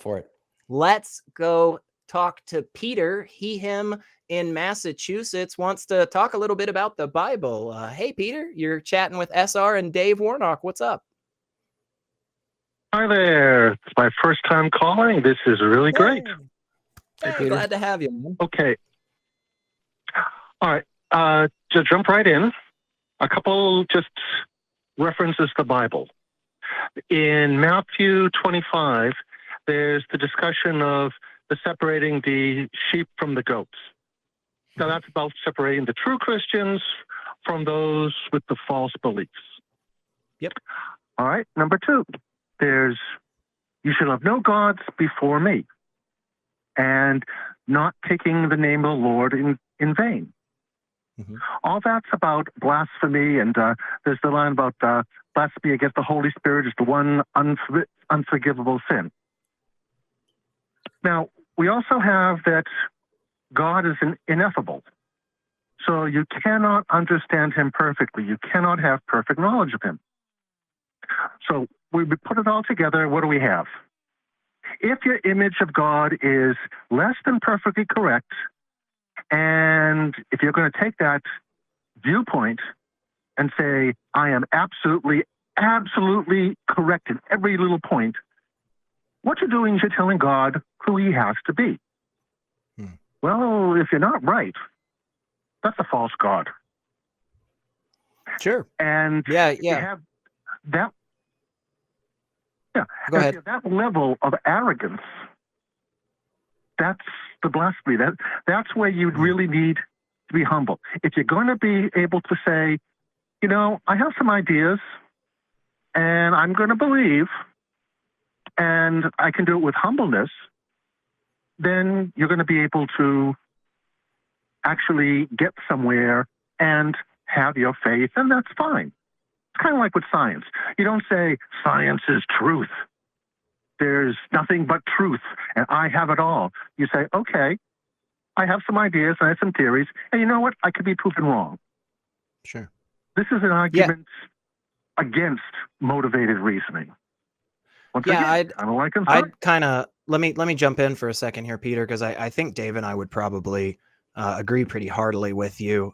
for it. Let's go talk to Peter. He, him in Massachusetts wants to talk a little bit about the Bible. Hey, Peter, you're chatting with SR and Dave Warnock. What's up? Hi there. It's my first time calling. This is really great. Hey, glad to have you, man. Okay. All right. To jump right in, a couple just references to the Bible. In Matthew 25, there's the discussion of the separating the sheep from the goats. Now that's about separating the true Christians from those with the false beliefs. Yep. All right. Number 2, there's you shall have no gods before me, and not taking the name of the Lord in vain. Mm-hmm. All that's about blasphemy, and there's the line about blasphemy against the Holy Spirit is the one unforgivable sin. Now, we also have that God is ineffable, so you cannot understand him perfectly. You cannot have perfect knowledge of him. So we put it all together. What do we have? If your image of God is less than perfectly correct, and if you're going to take that viewpoint and say, I am absolutely correct in every little point, what you're doing is you're telling God who he has to be. Well, if you're not right, that's a false God. Sure. And yeah. you have that. Yeah. Go ahead. That level of arrogance, that's the blasphemy. That's where you really need to be humble. If you're going to be able to say, you know, I have some ideas and I'm going to believe and I can do it with humbleness, then you're going to be able to actually get somewhere and have your faith, and that's fine. It's kind of like with science. You don't say science is truth. There's nothing but truth, and I have it all. You say, okay, I have some ideas, I have some theories, and you know what? I could be proven wrong. Sure. This is an argument against motivated reasoning. Once again, I'd kind of let me jump in for a second here, Peter, because I think Dave and I would probably agree pretty heartily with you.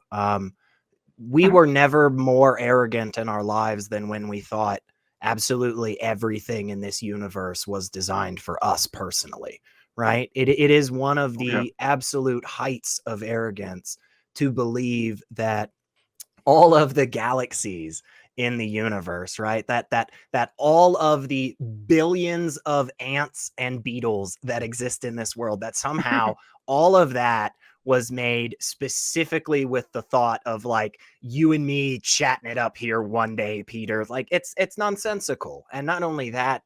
We were never more arrogant in our lives than when we thought absolutely everything in this universe was designed for us personally, right? It is one of the absolute heights of arrogance to believe that all of the galaxies in the universe, right? That all of the billions of ants and beetles that exist in this world, that somehow all of that was made specifically with the thought of like you and me chatting it up here one day, Peter. Like it's nonsensical. And not only that,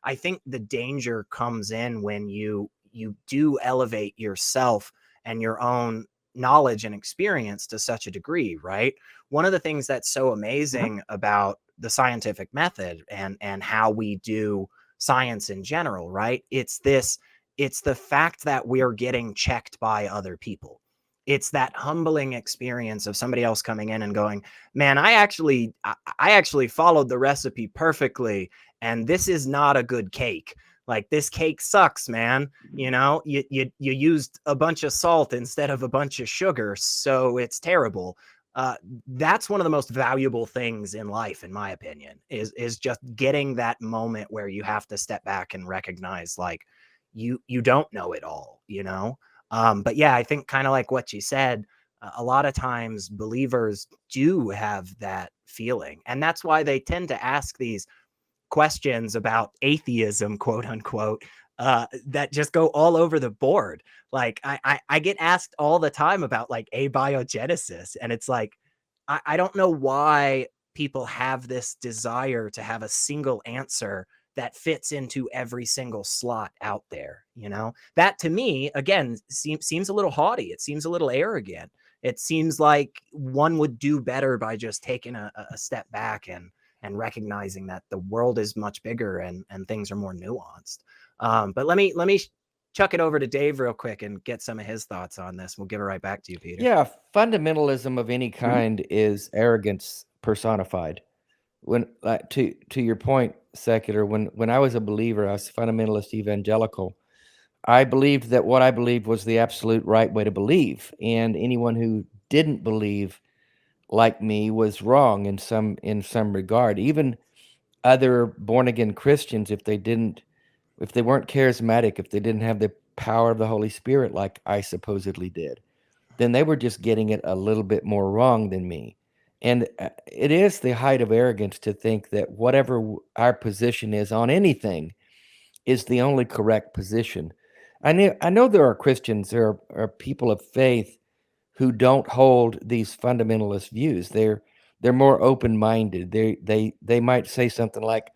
I think the danger comes in when you do elevate yourself and your own knowledge and experience to such a degree, right? One of the things that's so amazing about the scientific method and how we do science in general, right? It's the fact that we're getting checked by other people. It's that humbling experience of somebody else coming in and going, man, I actually followed the recipe perfectly, and this is not a good cake. Like, this cake sucks, man. You know, you used a bunch of salt instead of a bunch of sugar, so it's terrible. That's one of the most valuable things in life, in my opinion, is just getting that moment where you have to step back and recognize, like, you don't know it all, you know? But yeah, I think kind of like what you said, a lot of times believers do have that feeling. And that's why they tend to ask these questions about atheism, quote unquote, that just go all over the board. Like I get asked all the time about like abiogenesis. And it's like, I don't know why people have this desire to have a single answer that fits into every single slot out there. You know, that to me, again, seems a little haughty. It seems a little arrogant. It seems like one would do better by just taking a step back and recognizing that the world is much bigger and things are more nuanced. But let me chuck it over to Dave real quick and get some of his thoughts on this. We'll give it right back to you, Peter. Yeah, fundamentalism of any kind is arrogance personified. When to your point, secular. When I was a believer, I was fundamentalist evangelical. I believed that what I believed was the absolute right way to believe, and anyone who didn't believe like me was wrong in some regard. Even other born again Christians, if they weren't charismatic, if they didn't have the power of the Holy Spirit like I supposedly did, then they were just getting it a little bit more wrong than me. And it is the height of arrogance to think that whatever our position is on anything is the only correct position. I know there are Christians, there are people of faith who don't hold these fundamentalist views. They're more open-minded. They might say something like,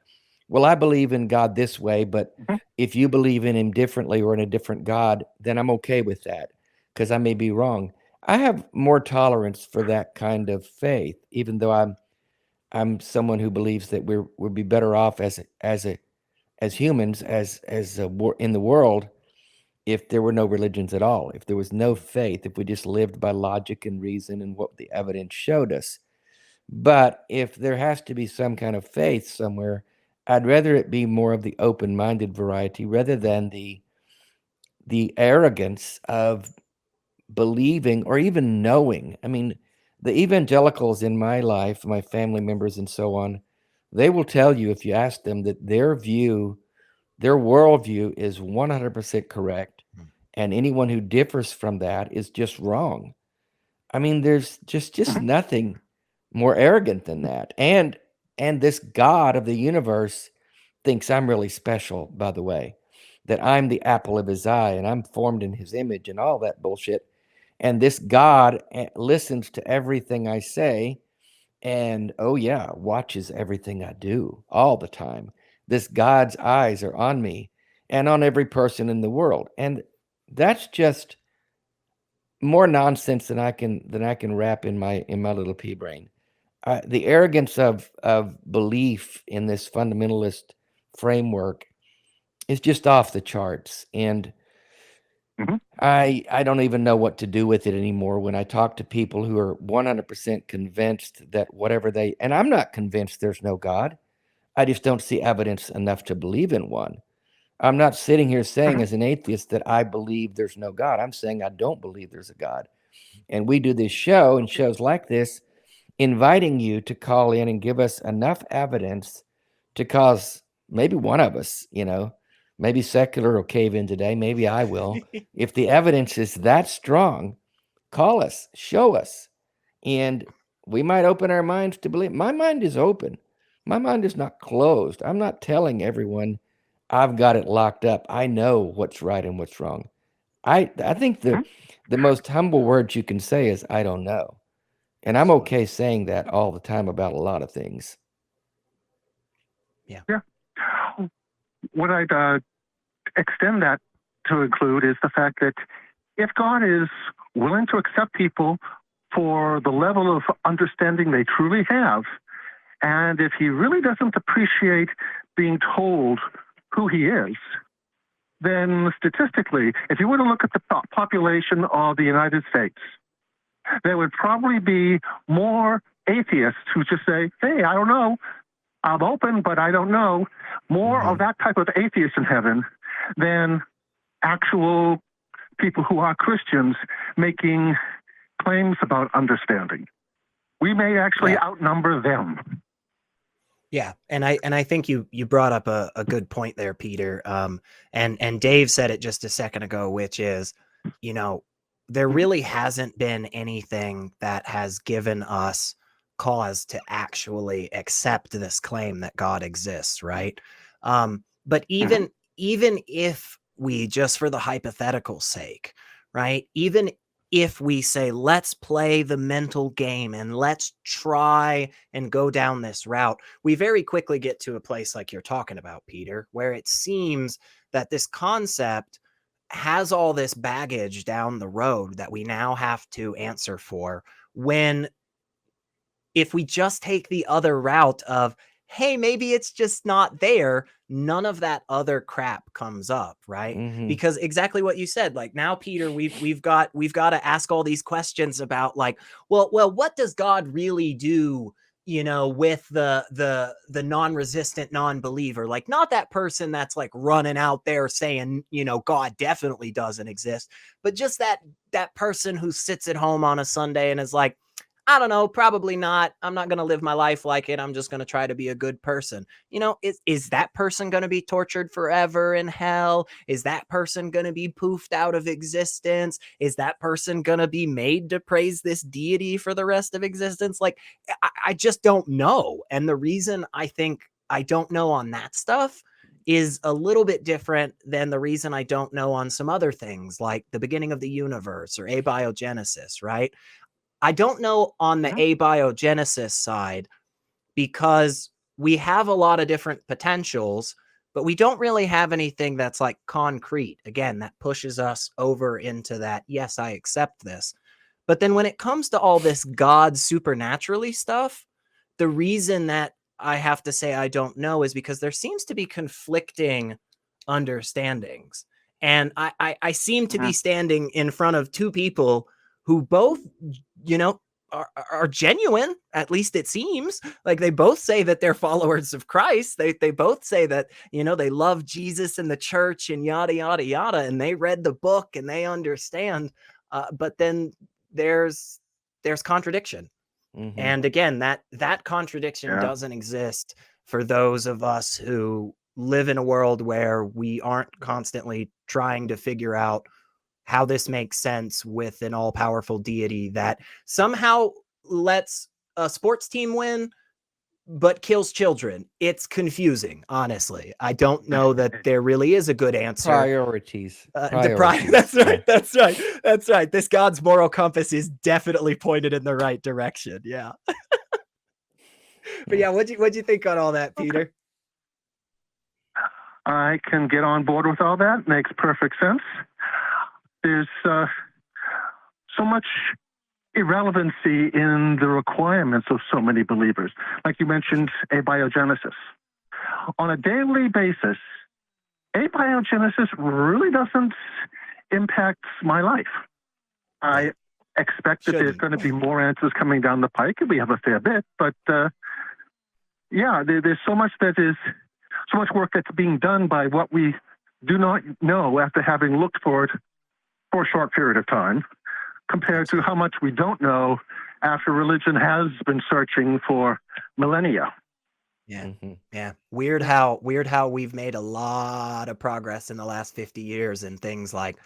well, I believe in God this way, but if you believe in him differently or in a different God, then I'm okay with that because I may be wrong. I have more tolerance for that kind of faith, even though I'm someone who believes that we'll be better off as humans, in the world, if there were no religions at all, if there was no faith, if we just lived by logic and reason and what the evidence showed us. But if there has to be some kind of faith somewhere, I'd rather it be more of the open-minded variety rather than the arrogance of believing or even knowing. I mean, the evangelicals in my life, my family members and so on, they will tell you if you ask them that their worldview is 100% correct, and anyone who differs from that is just wrong. I mean, there's just nothing more arrogant than that. And this God of the universe thinks I'm really special, by the way, that I'm the apple of his eye and I'm formed in his image and all that bullshit. And this God listens to everything I say and, oh yeah, watches everything I do all the time. This God's eyes are on me and on every person in the world. And that's just more nonsense than I can wrap in my little pea brain. The arrogance of belief in this fundamentalist framework is just off the charts, and I don't even know what to do with it anymore. When I talk to people who are 100% convinced that whatever and I'm not convinced there's no God. I just don't see evidence enough to believe in one. I'm not sitting here saying as an atheist that I believe there's no God. I'm saying I don't believe there's a God. And we do this show and shows like this, inviting you to call in and give us enough evidence to cause maybe one of us, maybe secular will cave in today. Maybe I will. If the evidence is that strong, call us, show us. And we might open our minds to believe. My mind is open. My mind is not closed. I'm not telling everyone I've got it locked up. I know what's right and what's wrong. I think the most humble words you can say is, I don't know. And I'm okay saying that all the time about a lot of things. Yeah. What I'd extend that to include is the fact that if God is willing to accept people for the level of understanding they truly have, and if he really doesn't appreciate being told who he is, then statistically, if you were to look at the population of the United States, there would probably be more atheists who just say, hey, I don't know. I'm open, but I don't know. More of that type of atheist in heaven than actual people who are Christians making claims about understanding. We may actually outnumber them. Yeah, and I think you brought up a good point there, Peter. And Dave said it just a second ago, which is, there really hasn't been anything that has given us cause to actually accept this claim that God exists, right? But even if we, just for the hypothetical sake, right, even if we say, let's play the mental game and let's try and go down this route, we very quickly get to a place like you're talking about, Peter, where it seems that this concept has all this baggage down the road that we now have to answer for, when if we just take the other route of, hey, maybe it's just not there, none of that other crap comes up, right? Because exactly what you said, like, now, Peter, we've got to ask all these questions about, like, well, what does God really do you know, with the non-resistant non-believer, like not that person that's like running out there saying, you know, God definitely doesn't exist, but just that person who sits at home on a Sunday and is like, I don't know, probably not. I'm not going to live my life like it. I'm just going to try to be a good person. You know, is that person going to be tortured forever in hell? Is that person going to be poofed out of existence? Is that person going to be made to praise this deity for the rest of existence? Like, I just don't know. And the reason I think I don't know on that stuff is a little bit different than the reason I don't know on some other things like the beginning of the universe or abiogenesis, right? I don't know on the abiogenesis side because we have a lot of different potentials, but we don't really have anything that's like concrete. Again, that pushes us over into that, yes, I accept this. But then when it comes to all this God supernaturally stuff, the reason that I have to say I don't know is because there seems to be conflicting understandings. And I seem to be standing in front of two people who both, you know, are genuine. At least it seems like they both say that they're followers of Christ. They both say that, you know, they love Jesus and the church and yada, yada, yada. And they read the book and they understand. But then there's contradiction. Mhm. And again, that contradiction doesn't exist for those of us who live in a world where we aren't constantly trying to figure out how this makes sense with an all-powerful deity that somehow lets a sports team win but kills children. It's confusing, honestly. I don't know that there really is a good answer. Priorities. That's right. That's right. That's right. This God's moral compass is definitely pointed in the right direction. Yeah. But yeah, what'd you think on all that, Peter? I can get on board with all that. Makes perfect sense. There's so much irrelevancy in the requirements of so many believers. Like you mentioned, abiogenesis. On a daily basis, abiogenesis really doesn't impact my life. I expect that there's going to be more answers coming down the pike, and we have a fair bit, but yeah, there's so much work that's being done by what we do not know after having looked for it for a short period of time, compared to how much we don't know after religion has been searching for millennia. Yeah. Yeah. Weird how we've made a lot of progress in the last 50 years in things like,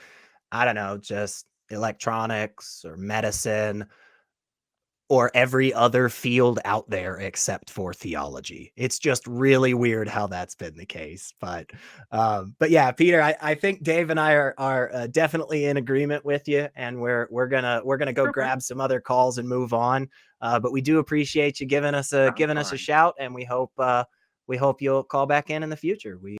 I don't know, just electronics or medicine or every other field out there except for theology. It's just really weird how that's been the case. But yeah, Peter, I think Dave and I are definitely in agreement with you, and we're gonna go grab some other calls and move on. But we do appreciate you giving us a shout, and we hope you'll call back in the future.